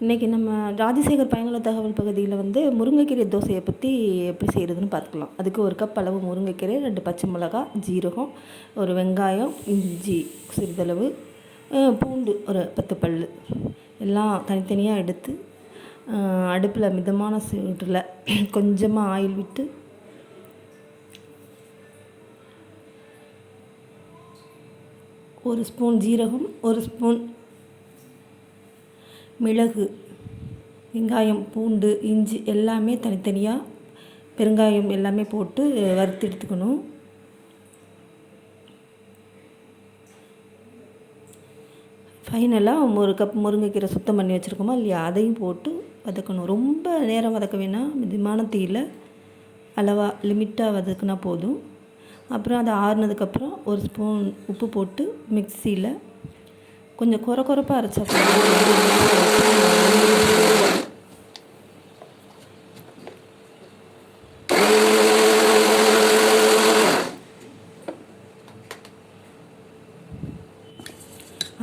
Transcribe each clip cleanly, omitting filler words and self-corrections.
இன்றைக்கி நம்ம ராஜசேகர் பயனுள்ள தகவல் பகுதியில் முருங்கைக்கீரை தோசையை பற்றி எப்படி செய்கிறதுன்னு பார்த்துக்கலாம். அதுக்கு 1 கப் அளவு முருங்கைக்கீரை, 2 பச்சை மிளகாய், ஜீரகம், ஒரு வெங்காயம், இஞ்சி சிறிதளவு, பூண்டு ஒரு 10 பல் எல்லாம் தனித்தனியாக எடுத்து அடுப்பில் மிதமான சூட்டில் கொஞ்சமாக ஆயில் விட்டு ஒரு ஸ்பூன் ஜீரகம், ஒரு ஸ்பூன் மிளகு, வெங்காயம், பூண்டு, இஞ்சி எல்லாமே தனித்தனியாக, பெருங்காயம் எல்லாமே போட்டு வறுத்து எடுத்துக்கணும். ஃபைனலாக 1 கப் முருங்கைக்கீரை சுத்தம் பண்ணி வச்சுருக்கோமா இல்லையா, அதையும் போட்டு வதக்கணும். ரொம்ப நேரம் வதக்க வேணாம், மிதமான தீயில் அளவாக லிமிட்டாக வதக்குனா போதும். அப்புறம் அது ஆறுனதுக்கப்புறம் 1 ஸ்பூன் உப்பு போட்டு மிக்சியில் கொஞ்சம் கொரப்பாக அரைச்சா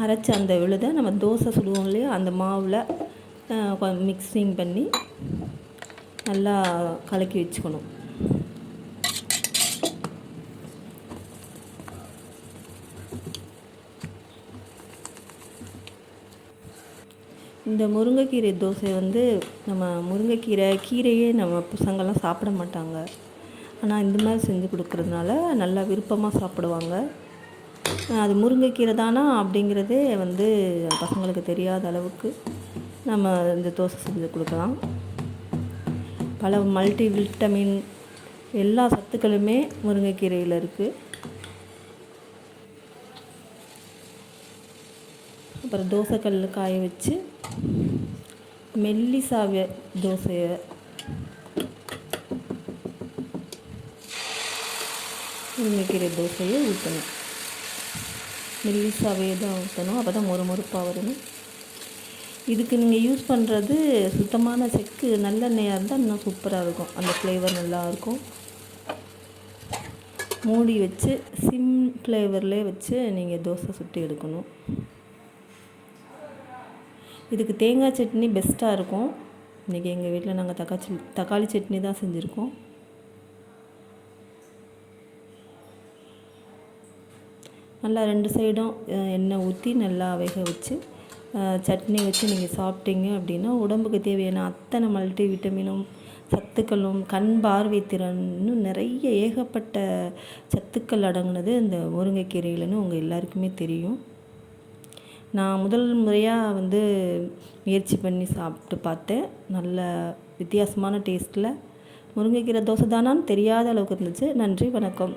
அரைச்ச அந்த விழுதை நம்ம தோசை சுடுவோம் இல்லையா, அந்த மாவில் மிக்சிங் பண்ணி நல்லா கலக்கி வச்சுக்கணும். இந்த முருங்கைக்கீரை தோசை நம்ம கீரையே நம்ம பசங்கள்லாம் சாப்பிட மாட்டாங்க. ஆனால் இந்த மாதிரி செஞ்சு கொடுக்குறதுனால நல்லா விருப்பமாக சாப்பிடுவாங்க. அது முருங்கைக்கீரை தானா அப்படிங்கிறதே பசங்களுக்கு தெரியாத அளவுக்கு நம்ம இந்த தோசை செஞ்சு கொடுக்கலாம். பல மல்டி விட்டமின் எல்லா சத்துக்களுமே முருங்கைக்கீரையில் இருக்குது. அப்புறம் தோசைக்கல் காய வச்சு மெல்லிசாவை தோசையை முருங்கைக்கீரை தோசையை ஊற்றணும். மெல்லிசாவையை தான் ஊற்றணும், அப்போ தான் மொறுமொறுப்பாக வரணும். இதுக்கு நீங்கள் யூஸ் பண்ணுறது சுத்தமான செக்கு நல்லெண்ணெயாக இருந்தால் இன்னும் சூப்பராக இருக்கும், அந்த ஃப்ளேவர் நல்லாயிருக்கும். மூடி வச்சு சிம் ஃப்ளேவர்லேயே வச்சு நீங்கள் தோசை சுட்டு எடுக்கணும். இதுக்கு தேங்காய் சட்னி பெஸ்ட்டாக இருக்கும். இன்றைக்கி எங்கள் வீட்டில் நாங்கள் தக்காளி சட்னி தான் செஞ்சுருக்கோம். நல்லா 2 சைடும் எண்ணெய் ஊற்றி நல்லா வேக வச்சு சட்னி வச்சு நீங்கள் சாப்பிட்டீங்க அப்படின்னா உடம்புக்கு தேவையான அத்தனை மல்டி விட்டமினும் சத்துக்களும் கண் பார்வை திறன்னு நிறைய ஏகப்பட்ட சத்துக்கள் அடங்கினது இந்த முருங்கைக்கீரையிலன்னு உங்கள் எல்லாருக்குமே தெரியும். நான் முதல் முறையாக முயற்சி பண்ணி சாப்பிட்டு பார்த்தேன். நல்ல வித்தியாசமான டேஸ்ட்டில் முருங்கைக்கீரை தோசை தானான்னு தெரியாத அளவுக்கு இருந்துச்சு. நன்றி, வணக்கம்.